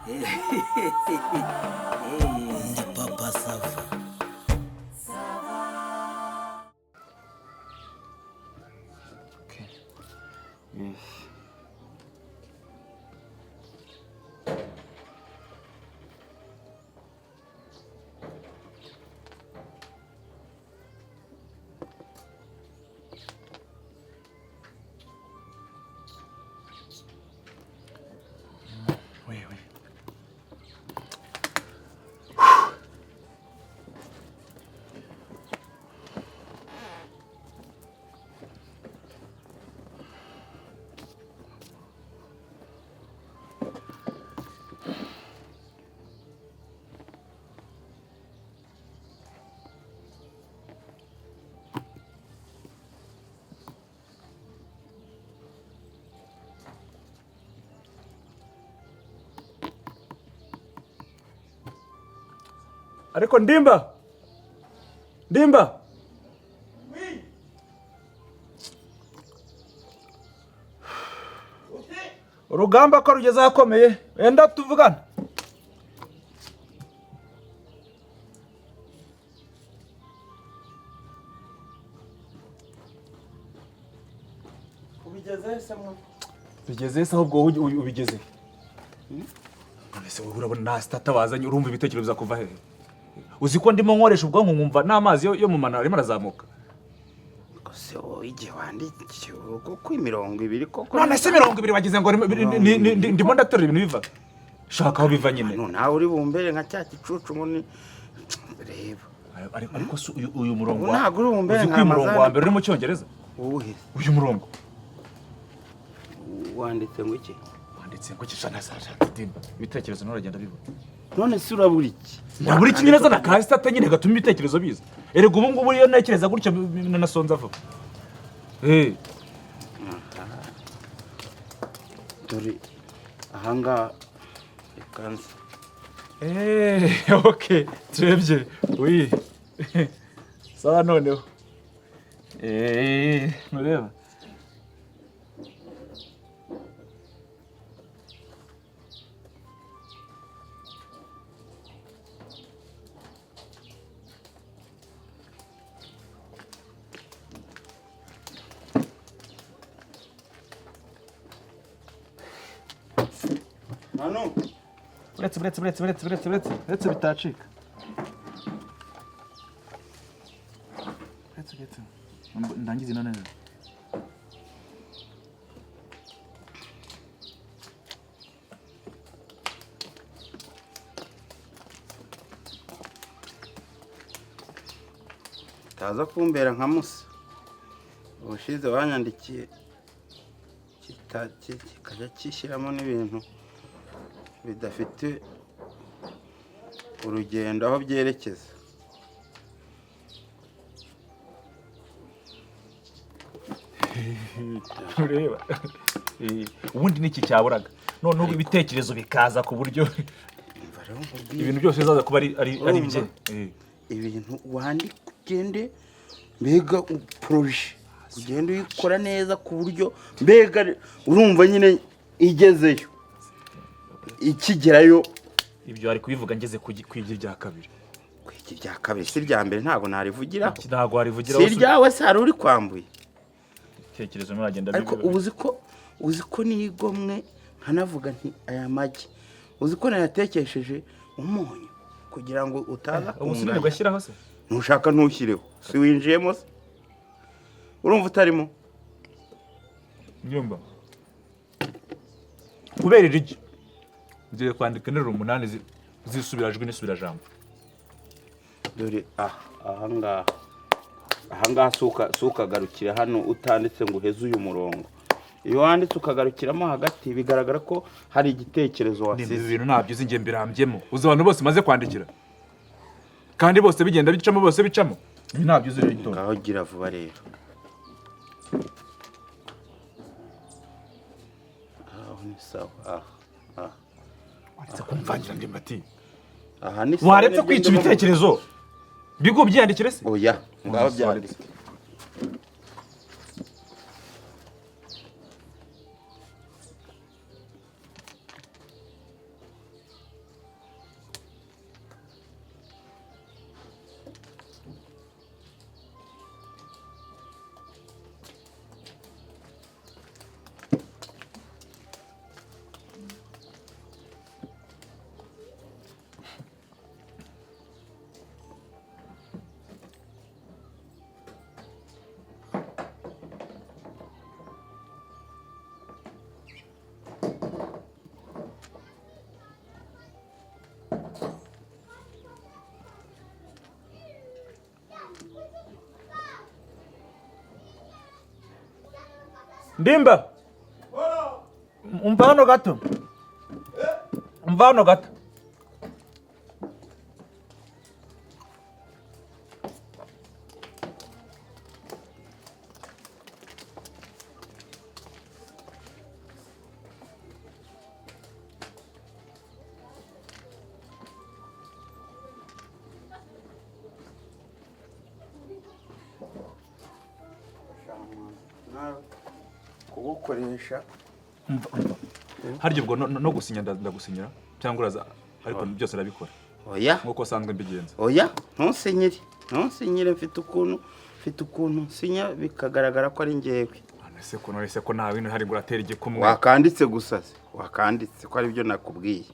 Ndi papa Sava. Okay. Yes. Wait. Ariko Ndimba. Oui. Urugamba ko rugeze ahakomeye. Enda tuvugana. Ubigeze se mwa? Bigeze se ahubwo ubigeze. Ese urabona na stata bazanye urumva ibitekerezo bizakuva hehe? Uzi ko ndimo nkoresha ubwonko nkumva n'amazi yo mu manara arimo arazamuka. Se igihe wandikiye uko imirongo ibiri koko. None se 200 wagize ngo ndimo ndatora ibintu biva. Shaka aho biva nyine. Nawe uri bumbere nka cya gicucu ngo ni reba. Ariko uyu murongo ntabwo uri bumbere nka murongo wa mbere uri mu Cyongereza. Uwuhe? Uyu murongo wanditse ngo iki? Wanditse ngo kishana saje Ndimba. Ibitekerezo nuragenda biva. None se urabura iki? Ndabura iki nyine zana ka stata nyine gatuma ibitekerezo biza. Erega ubu ngubu iyo ntekereza gutya nasonza vuba. Dore ahanga ikanza. Okay, turebye. Oui. Sawa noneho. Mureba. Manu. Uretse bitacika. Uretse. Ndangize none. Taza kumbera nka Musa. Ubushize wanyandikiye kikaja kishyiramo n'ibintu bidafite urugendo aho byerekeza. Ureba. Ubundi niki cyaburaga. None ubu ibitekerezo bikaza ku buryo ibintu byose bizaza kuba ari bye. Ibintu wandika ugende mbega projet ugende uyikora neza ku buryo mbega urumva nyine igezeyo ikigerayo. Ibyo ari kubivuga ngeze kwigira rya kabiri. Kwigira rya kabiri si rya mbere ntago narivugira. Ntago warivugira wose. Si ryawe se hari uri kwambuye. Tekereza muragenda ariko uzi ko nigomwe nkanavuga nti aya magi uzi ko nayatekesheje umunyu kugira ngo utaza umusirire gashyiraho se. Ntushaka ntushyireho si winjiyemo se. Urumva utarimo nyumba kubera irigi ngiye kwandika interuro 8 zisubirajwe n'isubirajambo. Dore ahangaha suka garukira hano utanditse ngo uheze uyu murongo. Iyo wanditse ukagarukiramo hagati bigaragara ko hari igitekerezo wasize. Ni ibintu ntabyo uzinge mbirambyemo. Uzi abantu bose maze kwandikira kandi bose bigenda bicamo. Ibi ntabyo uzi rero. Ngaho gira vuba rero. Ni sawa. Waretse kumvangira Ndimbati. Aha ni sawa. Waretse kwica ibitekerezo. Bigo byandikire se? Oya, ngaho byanditse. Ndimba. Umva hano gato. Umva hano gato. kugukoresha Harya ubwo no gusinya ndagusinyira cyangwa uraza ariko byose arabikora. Oya. Nkuko sanzwe mbigenza. Oya, ntusinyire mfite ukuntu sinya bikagaragara ko ari ngewe. Nonese ko nawe hari guratera igikumwe. Wakanditse gusa se. Wakanditse ko ari byo nakubwiye.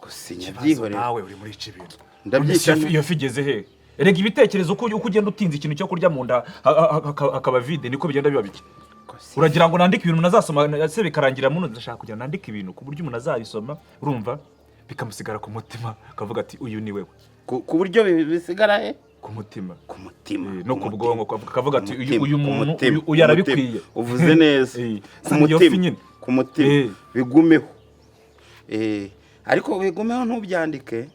Gusinya byihorera. Nawe uri muri ici bintu. Ndabyica iyo figeze he? Erega ibitekerezo uko ugenda utinza ikintu cyo kurya mu nda akaba vide niko bigenda biba bike. Uragira ngo nandike ibintu nazasoma se bikarangira muno ndashaka kugira nandike ibintu ku buryo umuntu azabisoma urumva bikamusigara ku mutima akavuga ati uyu ni wewe. Ku buryo bisigara he? Ku mutima. Ku mutima. No ku bwonko akavuga ati uyu muntu uyarabikwiye. Uvuze neza. Ku mutima. Bigumeho. Ariko bigumeho ntubyandike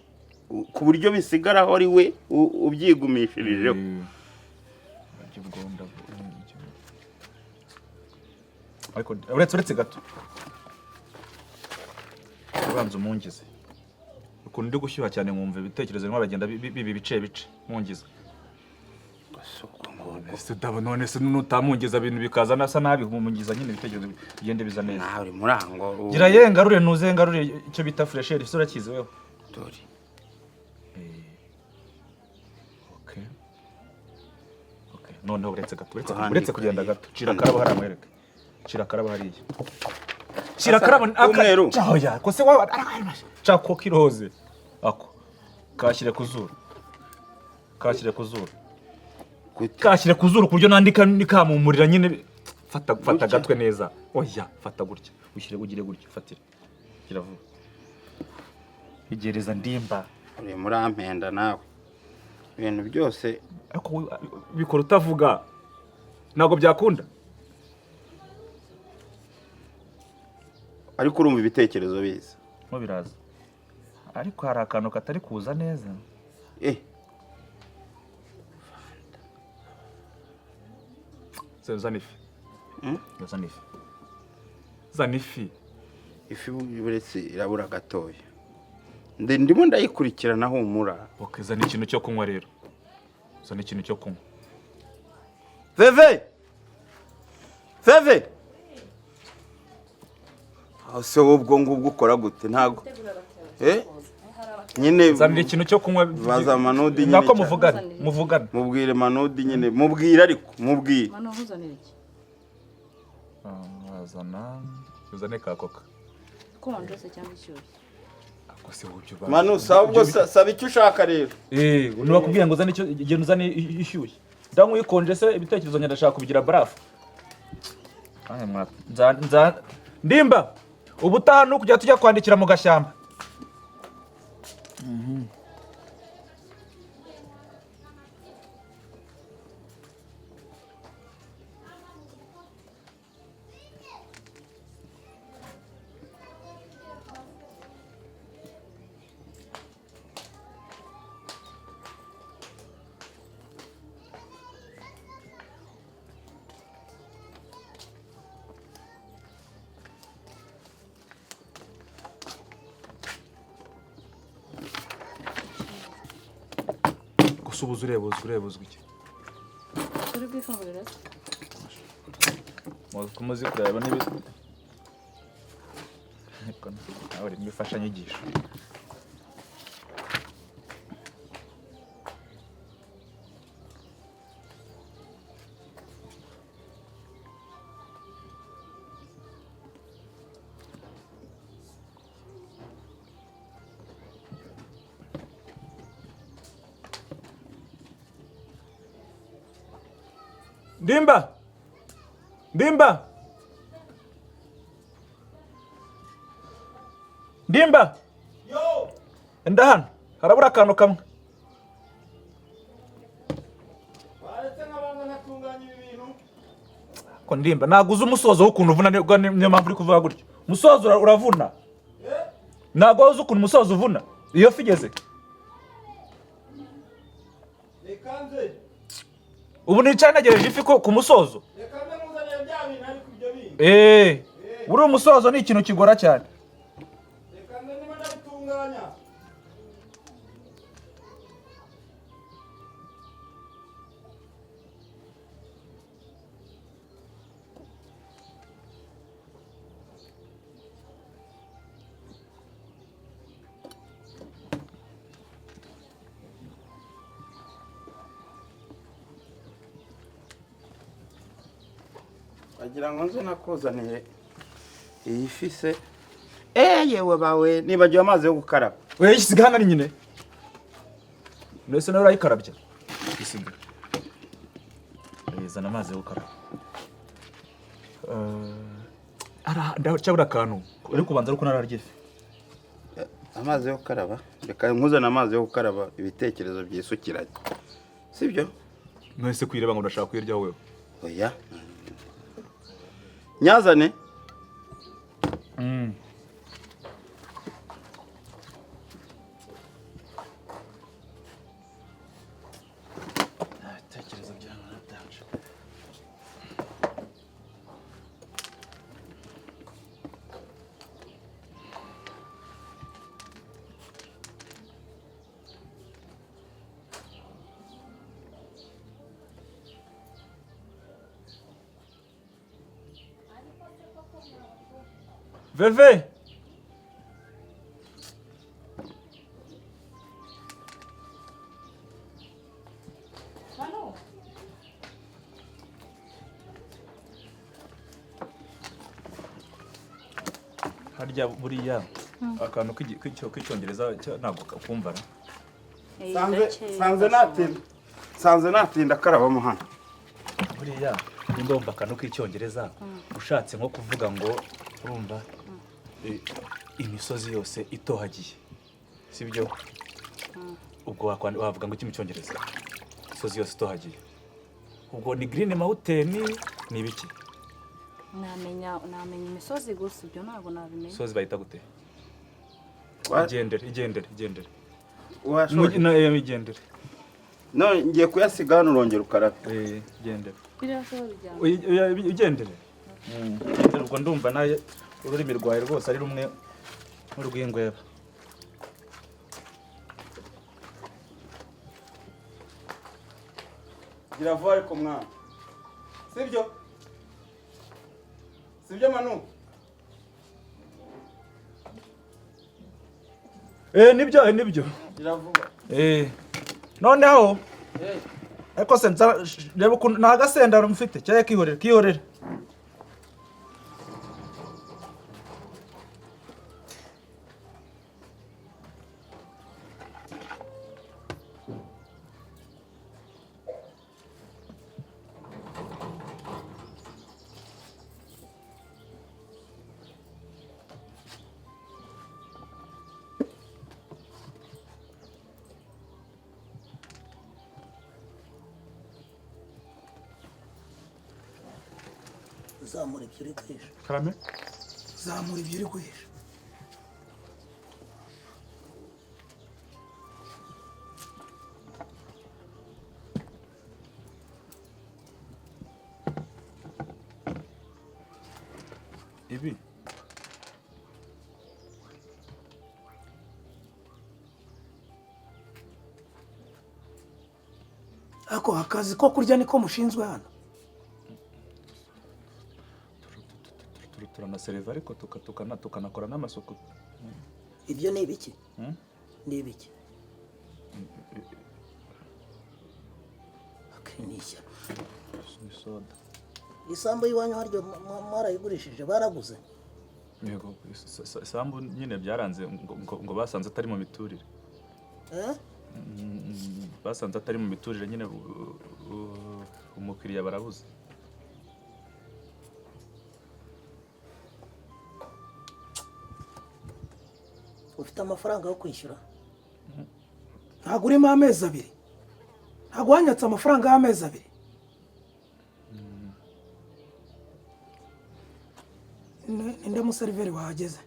ku buryo bisigaraho ari we ubyigumishirijeho. Ariko uretse gato. Ubanza umungize. Ukuntu ndi gushyuha cyane nkumva ibitekerezo bimwe bagenda bibi bice mungize. None se nutamungiza ibintu bikaza nasa nabi humungiza nyine ibitekerezo bigende biza neza. Nawe murango. Gira yengarure nuzengarure icyo bita fresher isura kiziweho. Dori. Okay. None uretse kugenda gato. Cira karabo hari amwereke. Cira karabo hariya. Cira karabo umweru. Oya, ko se wa chako kiroze. Ako. Kashyire kuzuru. Kashyire kuzuru kuryo nandika nikamumurira nyine fata gatwe neza. Oya, fata gutya. Ugire gutya fatira. Kiravuga. Igereza Ndimba. Uri murampenda nawe. Ibintu byose ariko bikora utavuga. Nago byakunda. Ariko urumva ibitekerezo biza. Mo biraza. Ariko hari akantu katari kuza neza. Zanifi. Zanifi. Ifi buretse irabura gatoya. Ndimo ndayikurikirana humura. Okay, zani ikintu cyo kunywa rero. Zani ikintu cyo kunywa. Veve. Ase ubwo ngubwo ukora gute ntago. Nyine zani ikintu cyo kunywa baza manudi nyine. Nako muvugana. Mubwire manudi nyine. Mubwire ariko mubwire. Mano huzanira iki? Uzane ka koka. Konje se cyangwa ishyushye. Akose ubyo ba. Manu sabwo saba icyo ushaka rero. Nubakubwiye ngo uzane icyo igihe uzane ishyushye. Ndanywe ikonje se ibitekerezo nyandashaka kubigira barafu. Ndimba. Ubutaha no kujya tujya kwandikira mu gashyamba. Subuzu urebuzwa iki? Uri bwifungurira? Muzi kureba n'ibindi. Nawe uri mwifasha nyigisho. Ndimba. Yo. Ndahan. Harabura akantu kamwe. Baretse nk'abanga natunganya ibintu. ko ndimba naguze umusozo w'ukuntu uvuna niyo mpamvu uri kuvuga gutyo. Umusozo uravuna. Nago uzi ukuntu umusozo uvuna. Iyo figeze. Rekanze. Ubu nicaye nagereje ifi ko ku musozo. Rekanze muzaniye bya bintu ari kubyo bintu. Uri umusozo ni ikintu kigora cyane. Rekanze niba ndabitunganya. Agira ngo nze nakuzaniye iyi fi se. Yewe bawe nibagiwe amazi yo gukaraba. Oya yisiga hano ari nyine. Nese nawe urayikarabya. Yisiga. Zana amazi yo gukaraba. Ndacabura akantu. Uri kubanza ariko nararye ifi. Amazi yo gukaraba. Reka nkuzana amazi yo gukaraba ibitekerezo byisukiranye. Sibyo? Nese kwireba ngo ndashaka kwirya wewe. Oya. Nyazane. Tekereza byanyu natanje. Veve. Harya buriya akantu k'icyongereza ntabwo kumvara. Sanze natinda karabamo hano. Buriya ndumva akantu k'icyongereza ushatse nko kuvuga ngo urumva imisozi yose itohagiye. Sibyo? Ubwo wavuga ngo iki mu cyongereza? Imisozi yose itohagiye. Ubwo ni Green Mountain ni ibiki? Namenya imisozi gusa ibyo ntabwo nabimenya. Imisozi bayita gute? Igendere. Washoje. Igendere. No ngiye kuyasiga hano urongera ukarabe. Igendere. Birashoboye bijyana. Igendere. Ubwo ndumva naye ururimi rwawe rwose ari rumwe n'urw'ingweba. Gira vuba ariko mwana. Sibyo? Sibyo Manu? Nibyo. Gira vuba. Noneho ariko se reba ukuntu nta gasenda mufite cyangwa kihorera. Zamura ibyo uri guhisha. Karame? Zamura ibyo uri guhisha. Ibi Ako akazi ko kurya niko mushinzwe hano. turanasereva ariko tukanakora n'amasuku. Ibyo ni ibiki? Ni ibiki? Akinisha. Ni soda. Isambu yiwanyu haryo marayigurishije baraguze. Yego, isambu nyine byaranze ngo basanze atari mu miturire. Basanze atari mu miturire nyine umukiriya barabuze. Ufite amafaranga yo kwishyura? Ntabwo urimo amezi abiri. Ntabwo wanyatse amafaranga y'amezi abiri. ninde museriveri wahageze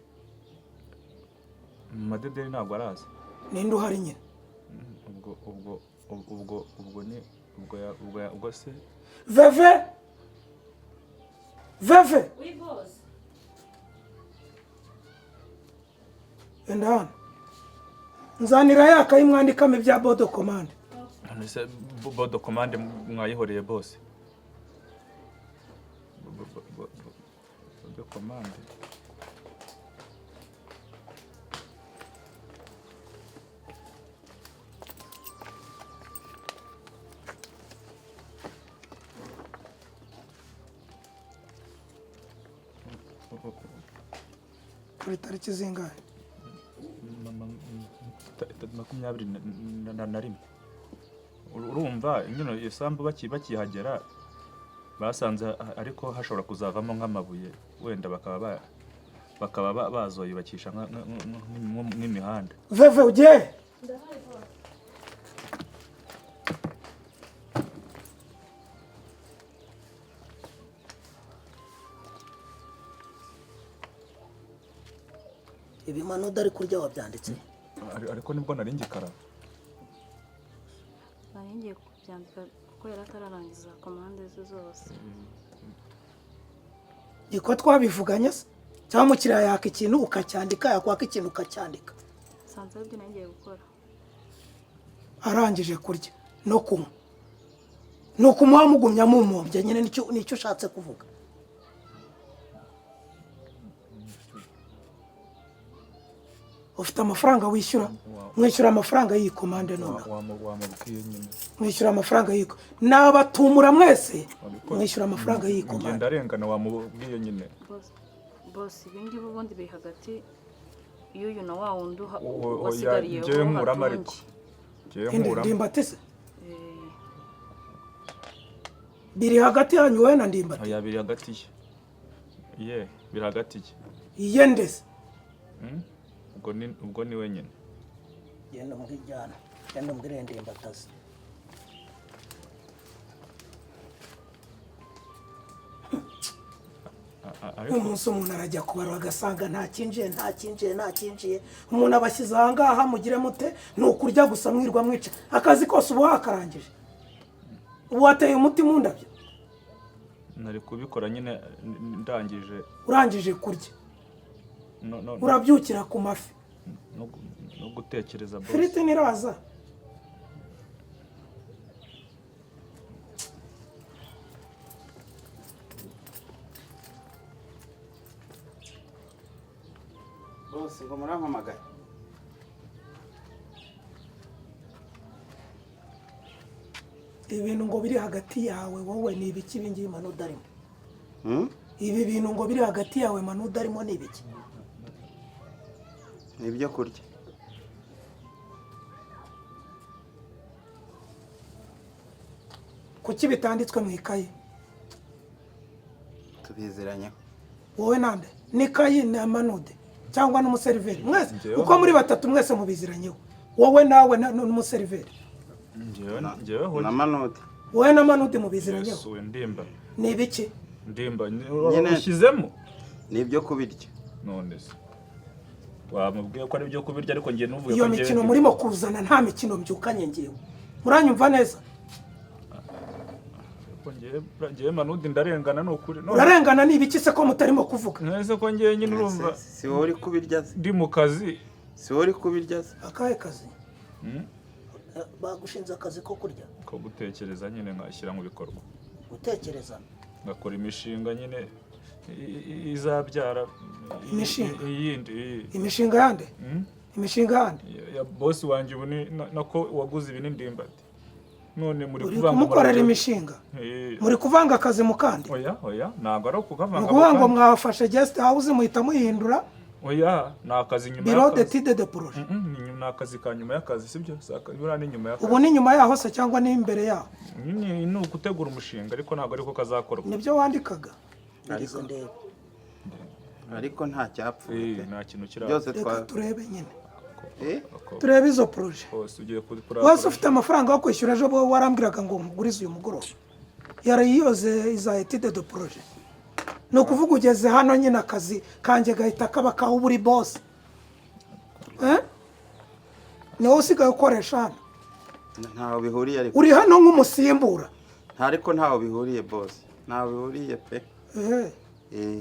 Madederi ntabwo araza ninde uhari nyine ubwo ni ubwo se Veve Oui boss. enda hano nzanira yakayi mwandikamo ibya bodo commande nese bodo commande mwayihoreye bose bodo commande kuri tariki zingahe 21 urumva nyine iyo sambu bakihagera basanze ariko hashobora kuzavamo nk'amabuye wenda bakaba bazoyubakisha nk'imihanda. Veve ugiye ibi mano dari kurya wabyanditse ariko nibwo nari ngikara Ngiye kubyandika kuko yaratararangiza komande ze zose. Iko twabivuganye se cyangwa mukiriya yaka ikintu ukacyandika yakwaka ikintu ukacyandika Sanze ibyo nagiye gukora. arangije kurya no kunywa no kumuha mugumya mumumbye nyine nicyo ushatse kuvuga ufite amafaranga wishyura mwishyura amafaranga y'iyi komande none wamubwiye nyine mwishyura amafaranga y'iko nabatumura mwese mwishyura amafaranga y'iyi komande ngenda arengana wamubwiye nyine Boss ibindi ubundi biri hagati y'uyu na wa wundi wasigariye wasigariye ngewe nkuramo ariko ngewe nkuramo Ndimbatise biri hagati yanyu wowe na Ndimbati oya biri hagati ye biri hagati iye ndese ubwo ni wenyine genda mbwijyana genda mbwire Ndimbatazi umunsi umuntu arajya kubarwa agasanga nta kinjiye umuntu abashyize aha ngaha mugire mute ni ukurya gusa mwirwa mwica akazi kose ubu wakarangije ubu wateye umuti mu ndabyo nari kubikora nyine ndangije urangije kurya urabyukira ku mafi no gutekereza boss firiti niraza bose ngo murampamagaye ibintu ngo biri hagati yawe wowe ni ibiki bingiye manu udarimo ibi bintu ngo biri hagati yawe manu udarimo ni ibiki ni ibyo kurya kuki bitanditswe mu ikayi tubiziranyeho wowe nande ni ikayi na manude cyangwa n'umuseriveri mwese uko muri batatu mwese mubiziranyeho wowe nawe n'umuseriveri ngewe na manode wowe na manude mubiziranyeho yesuwe ndimba ni ibiki ndimba ushyizemo ni ibyo kubirya none se wamubwiye ko ari ibyo kubirya ariko ngiye nuvuye iyo mikino murimo kuzana nta mikino mbyukanye ngewe muranyumva neza ngewe manude ndarengana ni ukuri urarengana ni ibiki se ko mutarimo kuvuga nese ko ngewe nyine urumva si wowe uri kubirya se ndi mu kazi si wowe uri kubirya se akahe kazi bagushinze akazi ko kurya ko gutekereza nyine nkashyira mu bikorwa gutekereza ngakora imishinga nyine izabyara Imishinga? iyindi imishinga yande imishinga yande ya boss wanjye ubu ni nako waguze ibi n'indimbati none muri uri kuvanga kumukorera imishinga muri kuvanga akazi mu kandi oya ntago ari ukuvanga ukuvuga ngo mwafashe guest house muhita muhindura oya ni akazi nyuma bureau y'akazi d'étude de projet ni akazi ka nyuma y'akazi sibyo buriya ni nyuma y'akazi ubu ni nyuma yaho se cyangwa ni imbere yaho ni ugutegura umushinga ariko ntabwo ariko kazakorwa nibyo wandikaga ariko nta cyapfuye nta kintu kiraba byose reka turebe nyine Ako- turebe izo projet hose ugiye wese ufite amafaranga yo kwishyura ejo warambwiraga ngo nkugurize uyu mugoroba yarayiyoze iza étude de projet ni ukuvuga ugeze hano nyine akazi kanjye gahita kaba kaho uba uri bosi ni wowe usigaye ukoresha hano ntaho bihuriye ariko uri hano nk'umusimbura ariko ntaho bihuriye bosi ntaho bihuriye pe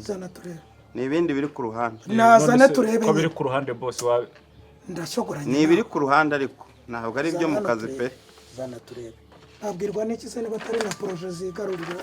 zana turebe ni ibindi biri ku ruhande nazane turebe ko biri ku ruhande bosi wawe ndashogoranye ni ibiri ku ruhande ariko ntabwo ari ibyo mu kazi pe zana turebe abwirwa n'iki se niba atari na poroje zigarurira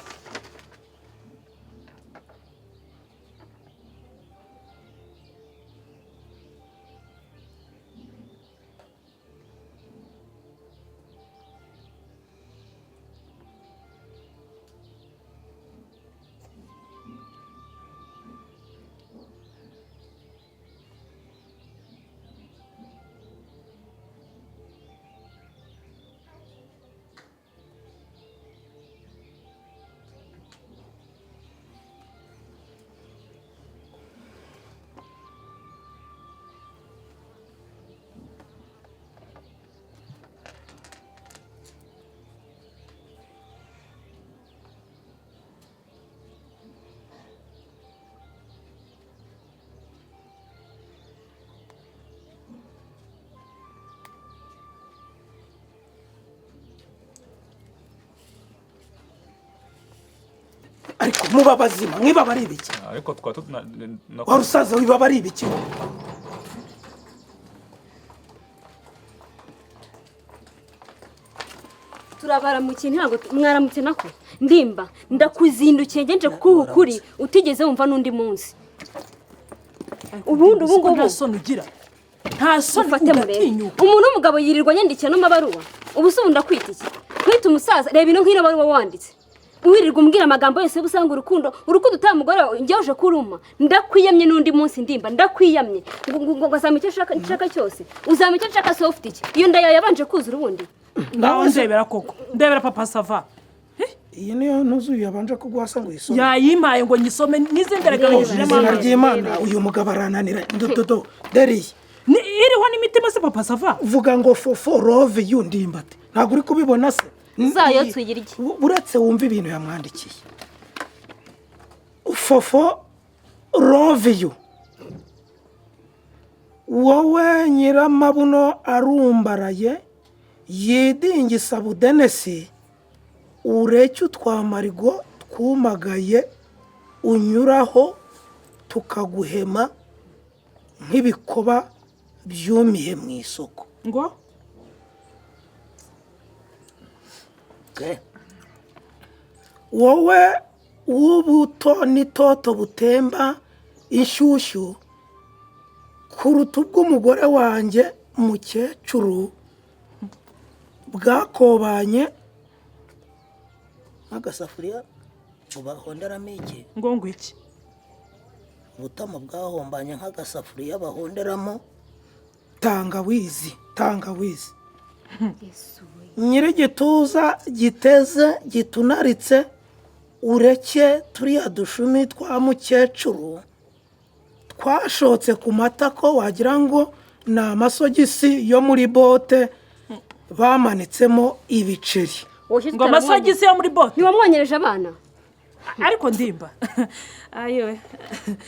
ariko muba bazima mwiba bari ibiki ariko twatu wa rusaza wiba bari ibiki turabara mu kintu ntabwo mwaramutse nako ndimba ndakuzindukiye ngenje kuko ukuri utigeze wumva n'undi munsi ubundi ubu ngubu nta soni ugira nta soni ugatinyuka umuntu w'umugabo yirirwa yandikiye n'amabaruwa ubu se ndakwita iki kwita umusaza reba ino nk'ino baruwa wanditse wirirwa umbwira amagambo yose busanga urukundo utaha umugore njyewe kuruma ndakwiyamye n'undi munsi ndimba ndakwiyamye ngo azame icyo nshaka cyose uzame icyo nshaka se ufite iki iyo nda yawe yabanje kuzura ubundi nawe ndebera koko ndebera papa sava iyi niyo ntuzuye yabanje kuguhasa ngo yisome yayimpaye ngo nyisome n'izinderaga izina ry'Imana uyu mugabo arananira ndododo deriye iriho n'imitima se papa sava uvuga ngo fofo love you ndimbate ntabwo uri kubibona se zayo twigirye uretse wumva ibintu yamwandikiye fofo love you wowe nyiramabuno arumbaraye yidingisa budenesi ureke utwamarigo twumagaye unyuraho tukaguhema nk'ibikoba byumiye mu isoko ngo wowe w'ubuto n'itoto butemba inshyushyu kuruta ubw'umugore wanjye mukecuru bwakobanye nk'agasafuriya bahonderamo iki ngo iki ubutama bwahombanye nk'agasafuriya bahonderamo tangawizi nyir'igituza giteze gitunaritse ureke turiya dushumi twa mukecuru twashotse ku matako wagira ngo ni amasogisi yo muri bote bamanitsemo ibiceri ngo amasogisi yo muri bote ntiwamwonyereje abana ariko ndimba ayo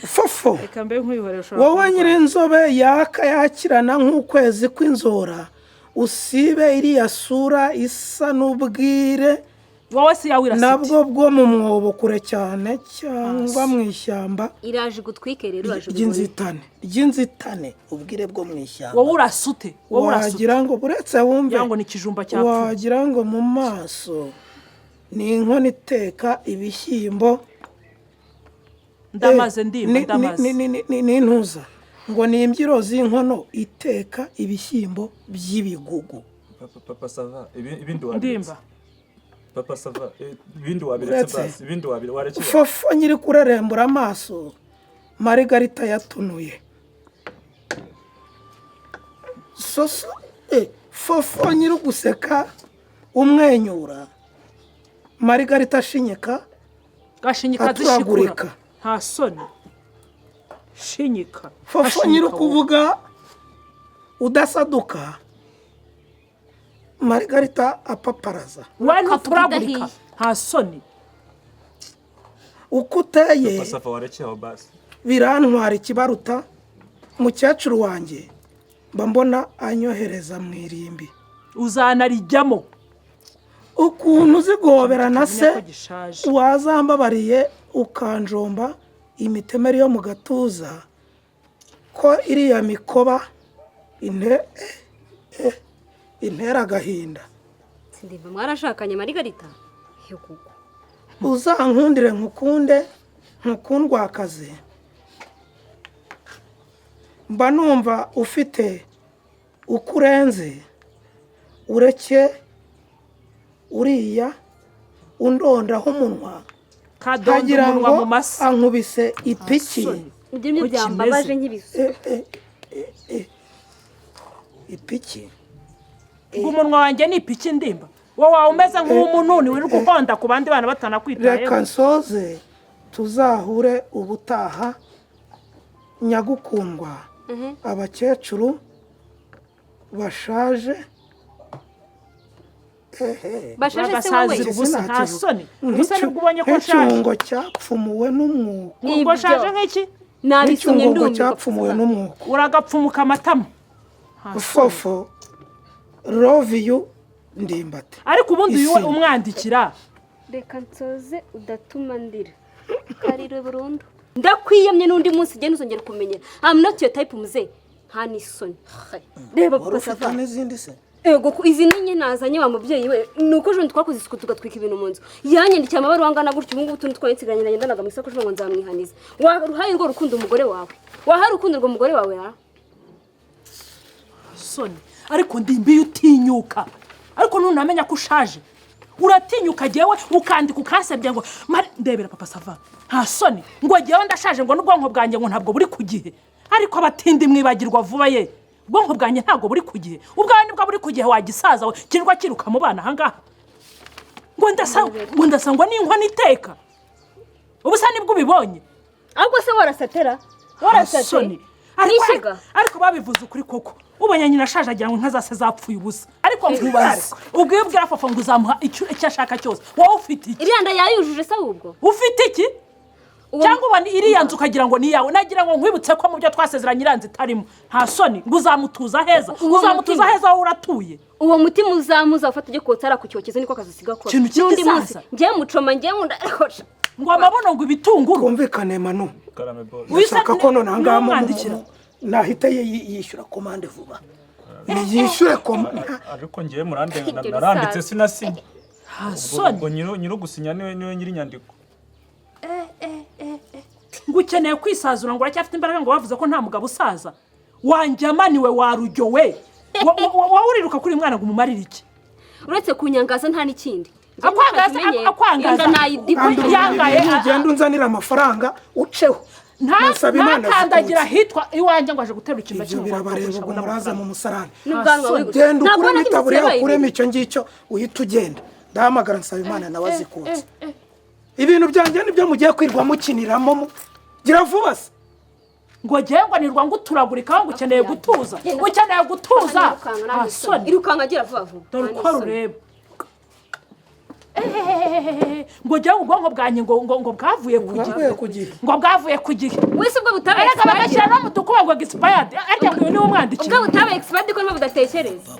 fofo reka mbe nkwihoresha wowe nyir'inzobe yaka yakirana nk'ukwezi kw'inzora usibe iriya sura isa n'ubwire wowe si yawe irasite nabwo bwo mu mwobo kure cyane cyangwa mu ishyamba iraje gutwike rero iraje ry'inzitane ubwire bwo mu ishyamba wowe urasute wagira ngo buretse wumve yango ni kijumba cyapfu wagira ngo mu maso ni inkono iteka ibishyimbo ndamaze ndimba ndamaze ni intuza ngo ni imbyiro z'inkono iteka ibishyimbo by'ibigugu papa sava ibindi ndimba papa sava ibindi wabiretse basi ibindi warekera fofo nyiri kurerembura amaso Margarita yatunuye soso fofo nyiri guseka umwenyura Margarita ashinyika gashinyika zishikura nta soni shinyika fofo nyiri kuvuga udasaduka Margarita apaparaza wani turagurika nta soni uko uteye Safa warekeho basi. birantwara ikibaruta mukecuru wanjye mba mbona anyohereza mu irimbi uzanarijyamo ukuntu uzigoberana se ko gishaje. wazambabariye ukanjomba imitemeri yo mu gatuza ko iriya mikoba intera agahinda sindimba mwarashakanye Marigarita yego uzankundire nkukundwakaze mba numva ufite uko urenze ureke uriya undondaho umunwa kadonda umunwa mu masa ankubise ipiki ibyo ni byambabaje nk'ibisu ipiki umunwa wanjye ni ipiki ndimba wowe umeze nk'umununi wirirwa ukonda ku bandi bana batanakwitayeho. reka nsoze tuzahure ubutaha nyagukundwa abakecuru bashaje bagasazira ubusa nta soni ubusa nibwo ubonye ko nshaje nk'icyungo cyapfumuwe n'umwuka ubwo nshaje nk'iki nabisumye nk'icyungo ndumva cyapfumuwe n'umwuka uragapfumuka amatama fofo love you ndimbati ariko ubundi uyu we umwandikira reka nsoze udatuma ndira karire burundu ndakwiyamye n'undi munsi genda uzongera kumenyera I'm not your type muze nta n'isoni reba papa Safa n'izindi se ego izi ninye nazanye wa mubyeyi we nuko ejo twakoze isuku tugatwika ibintu mu nzu yanyandikiye amabaruwa angana gutyo ubu ngubu tundi twayinsigaranye nagendanaga mu isoko ngo nzamwihaniza waruhaye ngo rukundo umugore wawe wahari urukundo rwo mugore wawe ha soni ariko ndimbiye utinyuka ariko ntunamenya ko ushaje uratinyuka jewe ukandika ukasebye ngo ndebera papa Safa nta soni ngo jewe ndashaje ngo n'ubwonko bwanjye ngo ntabwo buri ku gihe ariko abatindi mwibagirwa vuba ye ubwonko bwanjye ntabwo buri ku gihe ubwawe nibwo buri ku gihe wagisaza we kirwa kiruka mu bana ahangaha ngo ndasangwa n'inkono iteka ubusa nibwo ubibonye ahubwo se warasatera warasate ariko babivuze ukuri koko ubonye nyina ashaje agira ngo inka zase zapfuye ubusa ariko nkubaze ubwo iyo ubwira papa ngo uzamuha icyo ashaka cyose wowe ufite iki iriya nda yayujuje se ahubwo ufite iki cyangwa ubona iriya nzu ukagira ngo ni yawe nagira ngo nkwibutse ko mu byo twasezeranye iranze itarimo nta soni ngo uzamutuza heza wowe uratuye uwo mutima uzamuza ufata ujye kotsara ku cyokezo niko kazi sigakora n'undi munsi ngiye mucoma ngiye mundarekosha ngo amabono ngo ibitunguru kumvikane manu wisaka ko none angamo nahita yishyura komande vuba yishyure komande ariko ngiye naranditse sinasinye hasoni ngo nyiro gusinya niwe nyiri nyandiko ngo ukeneye kwisazura ngo uracyafite imbaraga ngo bavuze ko nta mugabo usaza wanjyamaniwe warujyowe wowe uriruka kuri mwana ngo umumarire iki uretse kunyangaza nta n'ikindi akwangaza yangaye ugenda unzanira amafaranga uceho ntakandagira hitwa iwanjye ngo aje guterura ikintu ibyo birabareba ubwo muraza mu musarani n'ubwanwa genda ukuremo itaburiya ukuremo icyo ngicyo uhita ugenda ndahamagara Nsabimana nawe azikunze ibintu byanjye nibyo mugiye kwirwa mukiniramo gira vuba se ngo ngewe nirwa nguturagurika ngo ukeneye gutuza hasoni irukanka agira vuba vuba dore uko rureba ngo ngewe ubwonko bwanjye ngo bwavuye ku gihe ngo bwavuye ku gihe wese ubwo butabaye erega bagashyira no mu dukuba ngo expired ariko ngo niwe umwandikira ubwo butabaye expired ko niba budatekereza